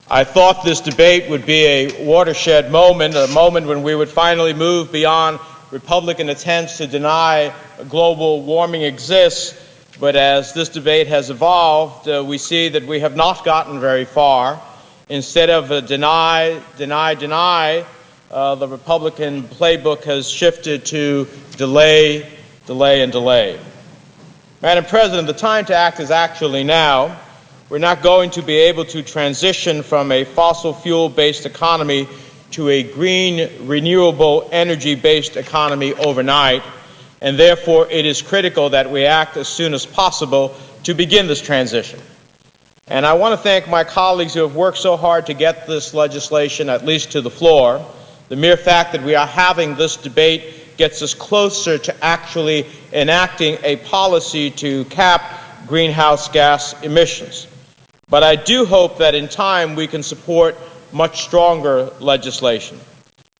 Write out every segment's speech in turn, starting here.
I thought this debate would be a watershed moment, a moment when we would finally move beyond Republican attempts to deny global warming exists. But as this debate has evolved, we see that we have not gotten very far. Instead of deny, the Republican playbook has shifted to delay, delay, and delay. Madam President, the time to act is actually now. We're not going to be able to transition from a fossil fuel-based economy to a green, renewable energy-based economy overnight, and therefore it is critical that we act as soon as possible to begin this transition. And I want to thank my colleagues who have worked so hard to get this legislation at least to the floor. The mere fact that we are having this debate gets us closer to actually enacting a policy to cap greenhouse gas emissions. But I do hope that in time we can support much stronger legislation.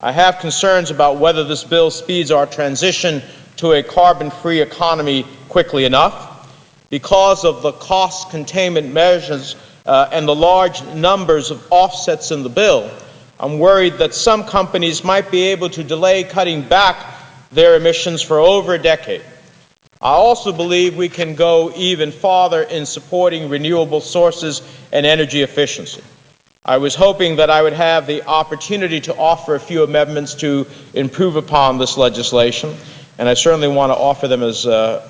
I have concerns about whether this bill speeds our transition to a carbon-free economy quickly enough. Because of the cost containment measures and the large numbers of offsets in the bill, I'm worried that some companies might be able to delay cutting back their emissions for over a decade. I also believe we can go even farther in supporting renewable sources and energy efficiency. I was hoping that I would have the opportunity to offer a few amendments to improve upon this legislation, and I certainly want to offer them as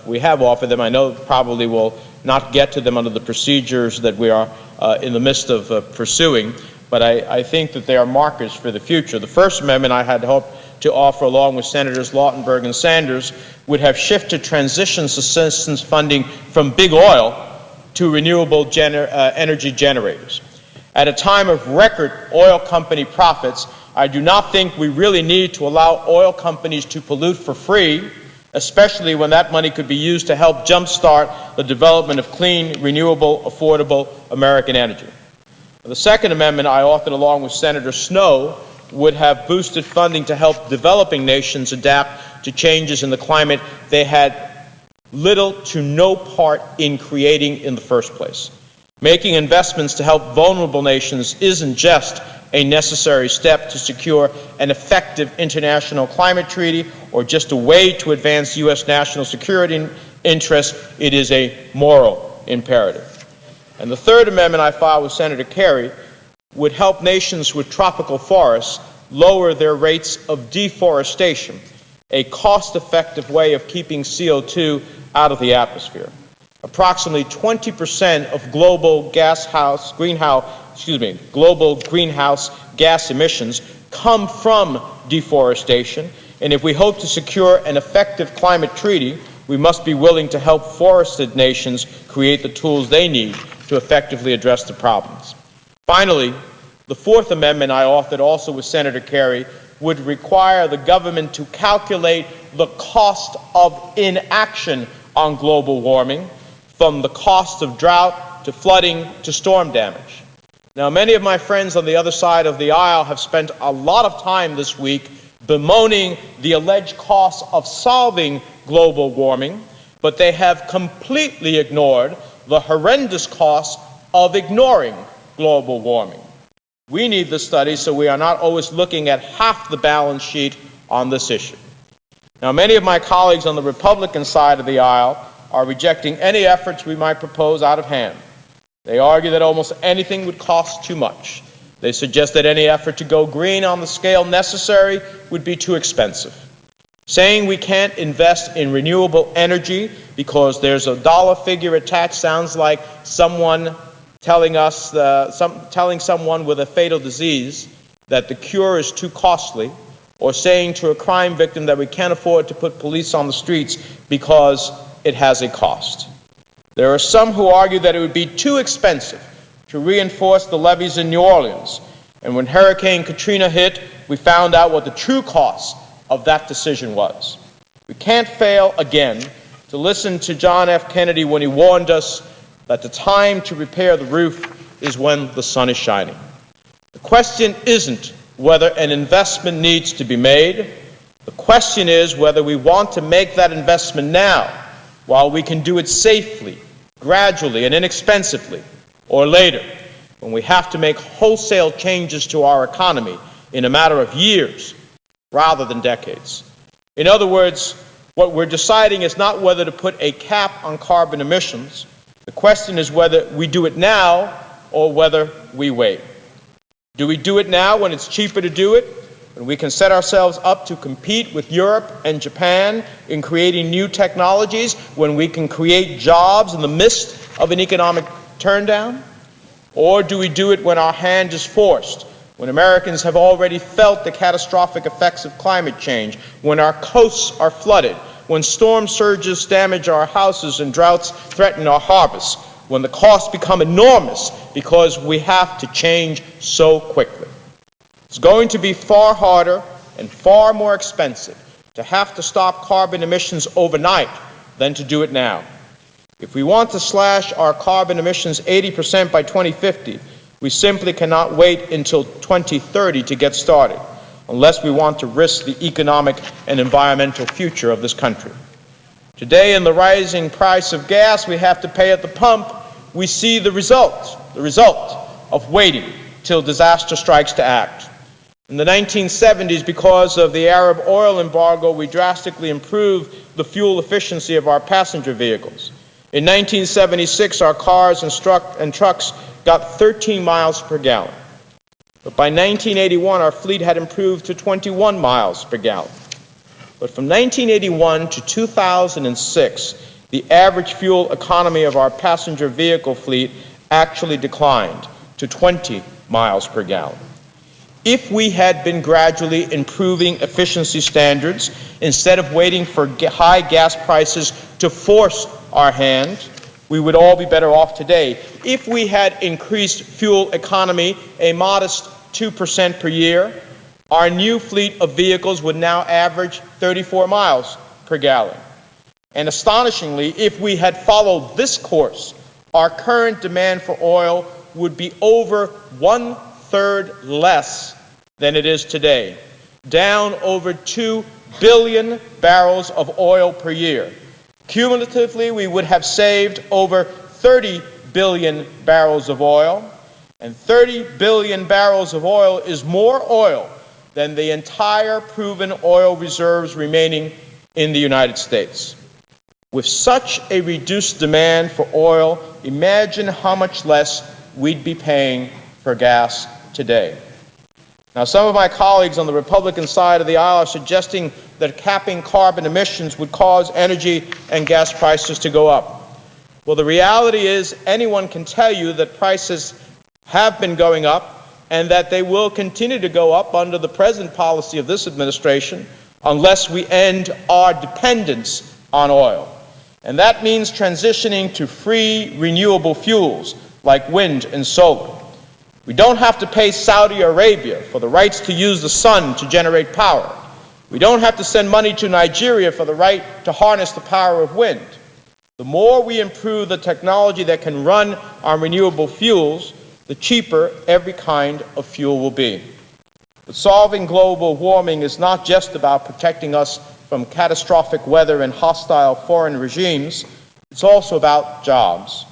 we have offered them. I know probably will not get to them under the procedures that we are in the midst of pursuing, but I think that they are markers for the future. The first amendment I had hoped to offer, along with Senators Lautenberg and Sanders, would have shifted transitions assistance funding from big oil to renewable energy generators. At a time of record oil company profits, I do not think we really need to allow oil companies to pollute for free, especially when that money could be used to help jumpstart the development of clean, renewable, affordable American energy. The second amendment I authored along with Senator Snowe would have boosted funding to help developing nations adapt to changes in the climate they had little to no part in creating in the first place. Making investments to help vulnerable nations isn't just a necessary step to secure an effective international climate treaty or just a way to advance U.S. national security interests. It is a moral imperative. And the third amendment I filed with Senator Kerry would help nations with tropical forests lower their rates of deforestation, a cost-effective way of keeping CO2 out of the atmosphere. Approximately 20% of global greenhouse gas emissions come from deforestation, and if we hope to secure an effective climate treaty, we must be willing to help forested nations create the tools they need to effectively address the problems. Finally, the fourth amendment I authored also with Senator Kerry would require the government to calculate the cost of inaction on global warming, from the cost of drought to flooding to storm damage. Now, many of my friends on the other side of the aisle have spent a lot of time this week bemoaning the alleged costs of solving global warming, but they have completely ignored the horrendous costs of ignoring global warming. We need the study so we are not always looking at half the balance sheet on this issue. Now, many of my colleagues on the Republican side of the aisle are rejecting any efforts we might propose out of hand. They argue that almost anything would cost too much. They suggest that any effort to go green on the scale necessary would be too expensive. Saying we can't invest in renewable energy because there's a dollar figure attached sounds like someone telling someone with a fatal disease that the cure is too costly, or saying to a crime victim that we can't afford to put police on the streets because it has a cost. There are some who argue that it would be too expensive to reinforce the levees in New Orleans, and when Hurricane Katrina hit, we found out what the true cost of that decision was. We can't fail again to listen to John F. Kennedy when he warned us that the time to repair the roof is when the sun is shining. The question isn't whether an investment needs to be made. The question is whether we want to make that investment now, while we can do it safely, gradually, and inexpensively, or later. when we have to make wholesale changes to our economy in a matter of years rather than decades. In other words, what we're deciding is not whether to put a cap on carbon emissions. The question is whether we do it now or whether we wait. Do we do it now when it's cheaper to do it, when we can set ourselves up to compete with Europe and Japan in creating new technologies, when we can create jobs in the midst of an economic turndown? Or do we do it when our hand is forced, when Americans have already felt the catastrophic effects of climate change, when our coasts are flooded, when storm surges damage our houses and droughts threaten our harvests, when the costs become enormous because we have to change so quickly? It's going to be far harder and far more expensive to have to stop carbon emissions overnight than to do it now. If we want to slash our carbon emissions 80% by 2050, we simply cannot wait until 2030 to get started, unless we want to risk the economic and environmental future of this country. Today, in the rising price of gas we have to pay at the pump, we see the result of waiting till disaster strikes to act. In the 1970s, because of the Arab oil embargo, we drastically improved the fuel efficiency of our passenger vehicles. In 1976, our cars and trucks got 13 miles per gallon. But by 1981, our fleet had improved to 21 miles per gallon. But from 1981 to 2006, the average fuel economy of our passenger vehicle fleet actually declined to 20 miles per gallon. If we had been gradually improving efficiency standards instead of waiting for high gas prices to force our hand, we would all be better off today. If we had increased fuel economy a modest 2% per year, our new fleet of vehicles would now average 34 miles per gallon. And astonishingly, if we had followed this course, our current demand for oil would be over 1/3 less than it is today, down over 2 billion barrels of oil per year. Cumulatively, we would have saved over 30 billion barrels of oil, and 30 billion barrels of oil is more oil than the entire proven oil reserves remaining in the United States. With such a reduced demand for oil, imagine how much less we'd be paying for gas today. Now, some of my colleagues on the Republican side of the aisle are suggesting that capping carbon emissions would cause energy and gas prices to go up. Well, the reality is anyone can tell you that prices have been going up and that they will continue to go up under the present policy of this administration unless we end our dependence on oil. And that means transitioning to free, renewable fuels like wind and solar. We don't have to pay Saudi Arabia for the rights to use the sun to generate power. We don't have to send money to Nigeria for the right to harness the power of wind. The more we improve the technology that can run on renewable fuels, the cheaper every kind of fuel will be. But solving global warming is not just about protecting us from catastrophic weather and hostile foreign regimes. It's also about jobs.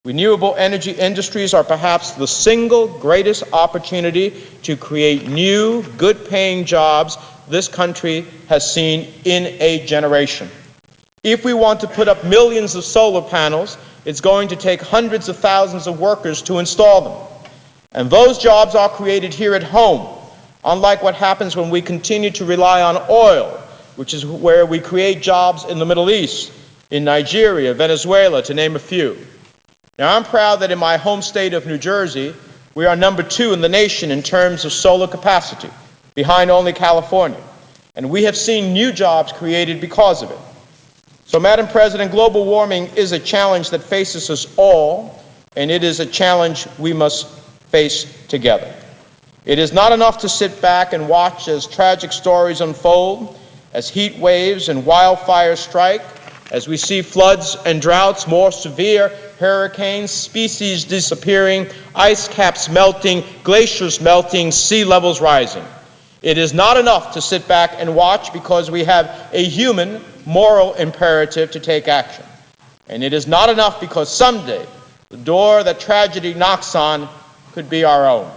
Renewable energy industries are perhaps the single greatest opportunity to create new, good-paying jobs this country has seen in a generation. If we want to put up millions of solar panels, it's going to take hundreds of thousands of workers to install them. And those jobs are created here at home, unlike what happens when we continue to rely on oil, which is where we create jobs in the Middle East, in Nigeria, Venezuela, to name a few. Now, I'm proud that in my home state of New Jersey, we are number 2 in the nation in terms of solar capacity, behind only California. And we have seen new jobs created because of it. So, Madam President, global warming is a challenge that faces us all, and it is a challenge we must face together. It is not enough to sit back and watch as tragic stories unfold, as heat waves and wildfires strike, as we see floods and droughts more severe, hurricanes, species disappearing, ice caps melting, glaciers melting, sea levels rising. It is not enough to sit back and watch because we have a human moral imperative to take action. And it is not enough because someday the door that tragedy knocks on could be our own.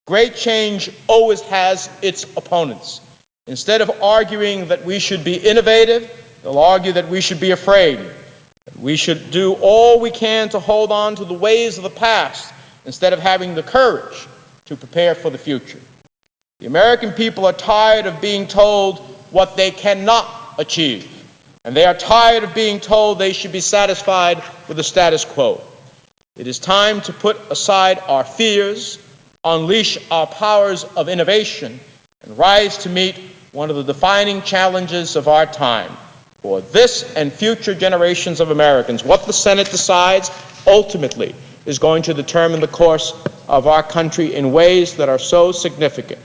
Great change always has its opponents. Instead of arguing that we should be innovative, they'll argue that we should be afraid. We should do all we can to hold on to the ways of the past instead of having the courage to prepare for the future. The American people are tired of being told what they cannot achieve, and they are tired of being told they should be satisfied with the status quo. It is time to put aside our fears, unleash our powers of innovation, and rise to meet one of the defining challenges of our time. For this and future generations of Americans, what the Senate decides ultimately is going to determine the course of our country in ways that are so significant.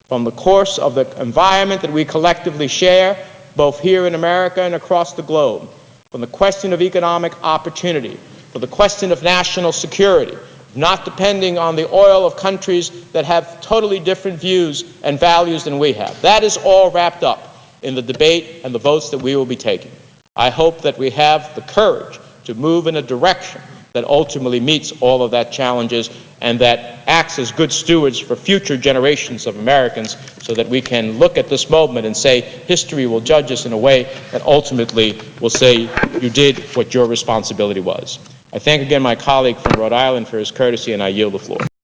From the course of the environment that we collectively share, both here in America and across the globe, from the question of economic opportunity, from the question of national security, not depending on the oil of countries that have totally different views and values than we have. That is all wrapped up in the debate and the votes that we will be taking. I hope that we have the courage to move in a direction that ultimately meets all of that challenges and that acts as good stewards for future generations of Americans so that we can look at this moment and say history will judge us in a way that ultimately will say you did what your responsibility was. I thank again my colleague from Rhode Island for his courtesy, and I yield the floor.